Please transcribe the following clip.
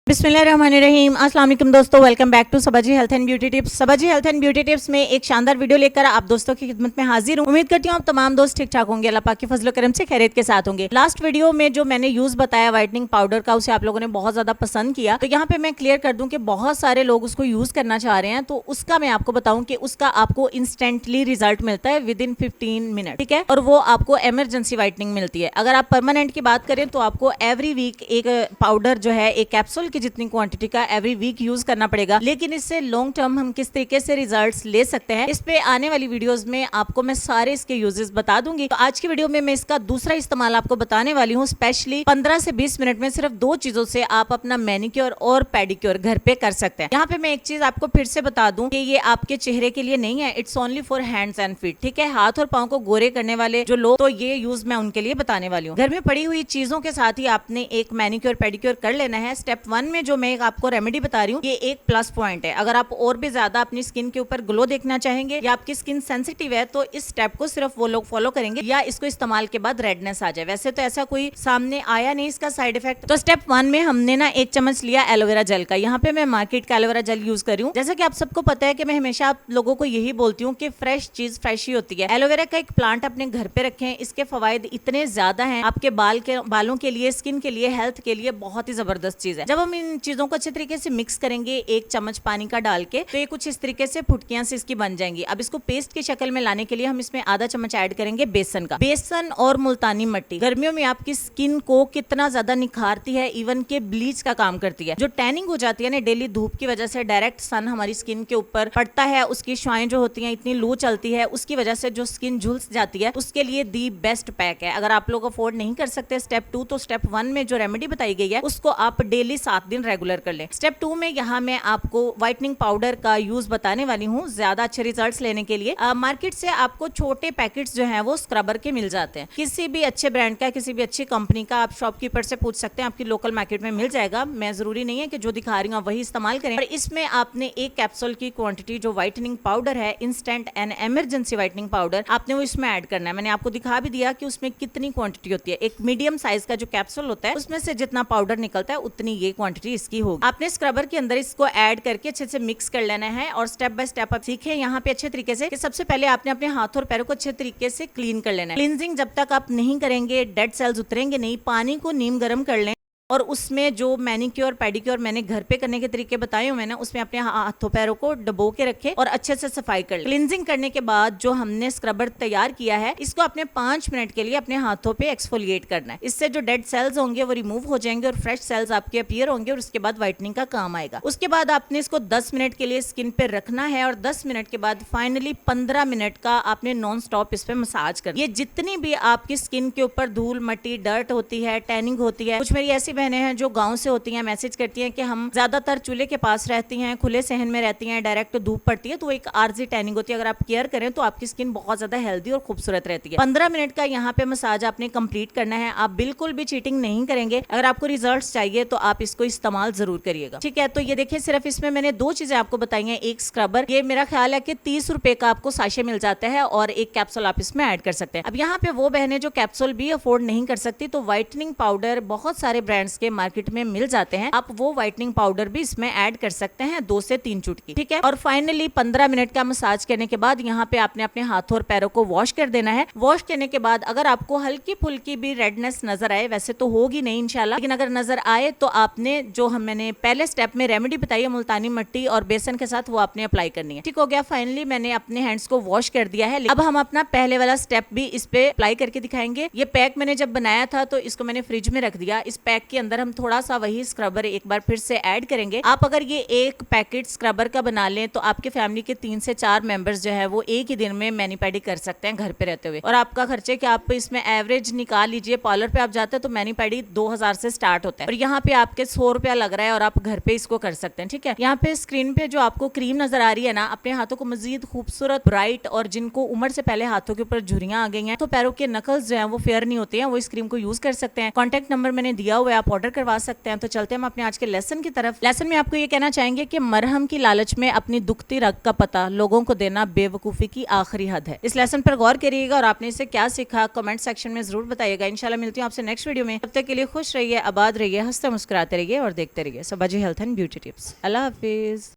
बिस्मिल्लाहिर्रहमानिर्रहीम। अस्सलाम वालेकुम दोस्तों, welcome back to Sabaji health and beauty tips. Sabaji health and beauty tips में एक शानदार वीडियो लेकर आप दोस्तों की खिदमत में हाजिर हूँ। उम्मीद करती हूँ आप तमाम दोस्त ठीक ठाक होंगे, अल्लाह पाक के फजल करम से खैरियत के साथ होंगे। लास्ट वीडियो में जो मैंने यूज बताया व्हाइटनिंग पाउडर का, उसे आप लोगों ने बहुत ज्यादा पसंद किया। तो यहाँ पे मैं क्लियर कर दूं कि बहुत सारे लोग उसको यूज करना चाह रहे हैं, तो उसका मैं आपको बताऊं कि उसका आपको इंस्टेंटली रिजल्ट मिलता है विद इन 15 मिनट, ठीक है। और वो आपको इमरजेंसी व्हाइटनिंग मिलती है। अगर आप परमानेंट की बात करें तो आपको एवरी वीक एक पाउडर जो है, एक कैप्सूल की जितनी क्वांटिटी का एवरी वीक यूज करना पड़ेगा। लेकिन इससे लॉन्ग टर्म हम किस तरीके से रिजल्ट्स ले सकते हैं, इस पे आने वाली वीडियोस में आपको मैं सारे इसके यूजेस बता दूंगी। तो आज की वीडियो में मैं इसका दूसरा इस्तेमाल आपको बताने वाली हूँ। स्पेशली 15 से 20 मिनट में सिर्फ 2 चीजों से आप अपना मैनिक्योर और पेडिक्योर घर पे कर सकते हैं। यहाँ पे मैं एक चीज आपको फिर से बता दूं कि ये आपके चेहरे के लिए नहीं है, it's only for hands and feet, ठीक है। हाथ और पाँव को गोरे करने वाले जो लोग, तो ये यूज मैं उनके लिए बताने वाली हूँ। घर में पड़ी हुई चीजों के साथ ही आपने एक मैनिक्योर पेडिक्योर कर लेना है। स्टेप 1 में जो मैं आपको रेमेडी बता रही हूँ, ये एक प्लस पॉइंट है। अगर आप और भी ज्यादा अपनी स्किन के ऊपर ग्लो देखना चाहेंगे या आपकी स्किन सेंसिटिव है, तो इस स्टेप को सिर्फ वो लोग फॉलो करेंगे या इसको इस्तेमाल के बाद रेडनेस आ जाए। वैसे तो ऐसा कोई सामने आया नहीं इसका साइड इफेक्ट। तो स्टेप 1 में हमने ना 1 चम्मच लिया एलोवेरा जेल का। यहाँ पे मैं मार्केट का एलोवेरा जेल यूज कर रही हूँ। जैसा कि आप सबको पता है कि मैं हमेशा आप लोगों को यही बोलती हूँ कि फ्रेश चीज फ्रेश ही होती है। एलोवेरा का एक प्लांट अपने घर पे रखें, इसके फवायद इतने ज्यादा हैं आपके बालों के लिए, स्किन के लिए, हेल्थ के लिए बहुत ही जबरदस्त चीज है। जब हम इन चीजों को अच्छे तरीके से मिक्स करेंगे 1 चम्मच पानी का डाल के, तो ये कुछ इस तरीके से फुटकियां से इसकी बन जाएंगी। अब इसको पेस्ट की शक्ल में लाने के लिए हम इसमें आधा चम्मच ऐड करेंगे बेसन का। बेसन और मुल्तानी मिट्टी गर्मियों में आपकी स्किन को कितना ज्यादा निखारती है, इवन के ब्लीच का काम करती है। जो टैनिंग हो जाती है ना डेली धूप की वजह से, डायरेक्ट सन हमारी स्किन के ऊपर पड़ता है, उसकी श्वाएं जो होती हैं, इतनी लू चलती है, उसकी वजह से जो स्किन झुलस जाती है, उसके लिए दी बेस्ट पैक है। अगर आप लोग अफोर्ड नहीं कर सकते स्टेप 2, तो स्टेप 1 में जो रेमेडी बताई गई है उसको आप डेली 7 दिन रेगुलर कर लें। स्टेप 2 में यहाँ मैं आपको व्हाइटनिंग पाउडर का यूज बताने वाली हूँ। ज्यादा अच्छे रिजल्ट्स लेने के लिए मार्केट से आपको छोटे पैकेट्स जो हैं वो स्क्रबर के मिल जाते हैं। किसी भी अच्छे ब्रांड का, किसी भी अच्छी कंपनी का आप शॉपकीपर से पूछ सकते हैं, आपकी लोकल मार्केट में मिल जाएगा। मैं जरूरी नहीं है कि जो दिखा रही हूँ वही इस्तेमाल करें। और इसमें आपने एक कैप्सूल की क्वांटिटी जो व्हाइटनिंग पाउडर है, instant and emergency whitening powder, आपने वो इसमें ऐड करना है। मैंने आपको दिखा भी दिया कि उसमें कितनी क्वांटिटी होती है। एक मीडियम साइज का जो कैप्सूल होता है उसमें से जितना पाउडर निकलता है उतनी ये क्वांटिटी इसकी होगी। आपने स्क्रबर के अंदर इसको ऐड करके अच्छे से मिक्स कर लेना है और स्टेप बाय स्टेप आप सीखें यहाँ पे अच्छे तरीके से कि सबसे पहले आपने अपने हाथ और पैरों को अच्छे तरीके से क्लीन कर लेना है। क्लींजिंग जब तक आप नहीं करेंगे, डेड सेल्स उतरेंगे नहीं। पानी को नीम गर्म कर लें और उसमें जो मैनिक्योर पेडिक्योर मैंने घर पे करने के तरीके बताए हुए ना, उसमें अपने हाथों पैरों को डबो के रखे और अच्छे से सफाई कर ले। क्लींजिंग करने के बाद जो हमने स्क्रबर तैयार किया है, इसको अपने 5 मिनट के लिए अपने हाथों पे एक्सफोलिएट करना है। इससे जो डेड सेल्स होंगे वो रिमूव हो जाएंगे और फ्रेश सेल्स आपके अपीयर होंगे और उसके बाद व्हाइटनिंग का काम आएगा। उसके बाद आपने इसको 10 मिनट के लिए स्किन पे रखना है और 10 मिनट के बाद फाइनली 15 मिनट का आपने नॉन स्टॉप इस पे मसाज करना। ये जितनी भी आपकी स्किन के ऊपर धूल मट्टी डर्ट होती है, टैनिंग होती है, कुछ मेरी ऐसी बहनें हैं जो गांव से होती हैं, मैसेज करती हैं कि हम ज्यादातर चूल्हे के पास रहती हैं, खुले सहन में रहती हैं, डायरेक्ट धूप पड़ती है, तो एक आर्जी टैनिंग होती है। अगर आप केयर करें तो आपकी स्किन बहुत ज्यादा हेल्दी और खूबसूरत रहती है। 15 मिनट का यहाँ पे मसाज आपने कंप्लीट करना है। आप बिल्कुल भी चीटिंग नहीं करेंगे। अगर आपको रिजल्ट्स चाहिए तो आप इसको इस्तेमाल जरूर करिएगा, ठीक है। तो ये देखिए, सिर्फ इसमें मैंने 2 चीजें आपको बताई हैं। एक स्क्रबर, ये मेरा ख्याल है कि 30 रुपए का आपको साशे मिल जाता है और एक कैप्सूल आप इसमें ऐड कर सकते हैं। अब यहाँ पे वो बहनें जो कैप्सूल भी अफोर्ड नहीं कर सकती, तो व्हाइटनिंग पाउडर बहुत सारे ब्रांड्स के मार्केट में मिल जाते हैं। आप वो व्हाइटनिंग पाउडर भी इसमें ऐड कर सकते हैं, 2 से 3 चुटकी, ठीक है। और फाइनली 15 मिनट का मसाज करने के बाद यहाँ पे आपने अपने हाथों और पैरों को वॉश कर देना है। वॉश करने के बाद अगर आपको हल्की फुल्की भी रेडनेस नजर आए, वैसे तो होगी नहीं इंशाल्लाह, लेकिन अगर नजर आए तो आपने जो मैंने पहले स्टेप में रेमेडी बताई है मुल्तानी मिट्टी और बेसन के साथ, वो आपने अप्लाई करनी है। ठीक हो गया। फाइनली मैंने अपने हैंड्स को वॉश कर दिया है। अब हम अपना पहले वाला स्टेप भी इस पे अप्लाई करके दिखाएंगे। ये पैक मैंने जब बनाया था तो इसको मैंने फ्रिज में रख दिया। इस पैक के अंदर हम थोड़ा सा वही स्क्रबर एक बार फिर से ऐड करेंगे। आप अगर ये एक पैकेट स्क्रबर का बना लें तो आपके फैमिली के 3 से 4 मेंबर्स जो है वो एक ही दिन में मैनी पेडी कर सकते हैं घर पे रहते हुए। और आपका खर्चे कि आप इसमें एवरेज निकाल लीजिए, पार्लर पे आप जाते हैं तो मैनी पेडी 2000 से स्टार्ट होता है और यहाँ पे आपके 100 रुपया लग रहा है और आप घर पे इसको कर सकते हैं, ठीक है। यहाँ पे स्क्रीन पे जो आपको क्रीम नजर आ रही है ना, अपने हाथों को मजीद खूबसूरत, ब्राइट और जिनको उम्र से पहले हाथों के ऊपर झुर्रियां आ गई हैं, तो पैरों के नकल्स जो है वो फेयर नहीं होते हैं, वो इस क्रीम को यूज कर सकते हैं। कॉन्टेक्ट नंबर मैंने दिया हुआ है, आप आप ऑर्डर करवा सकते हैं। तो चलते हैं हम अपने आज के लेसन की तरफ। लेसन में आपको ये कहना चाहेंगे कि मरहम की लालच में अपनी दुखती रग का पता लोगों को देना बेवकूफ़ी की आखिरी हद है। इस लेसन पर गौर करिएगा और आपने इससे क्या सीखा कमेंट सेक्शन में जरूर बताइएगा। इंशाल्लाह मिलती हूँ आपसे नेक्स्ट वीडियो में। तब तक के लिए खुश रहिए, आबाद रहिए, हंसते मुस्कुराते रहिए और देखते रहिए Sabaji health and beauty tips. अल्लाह हाफिज।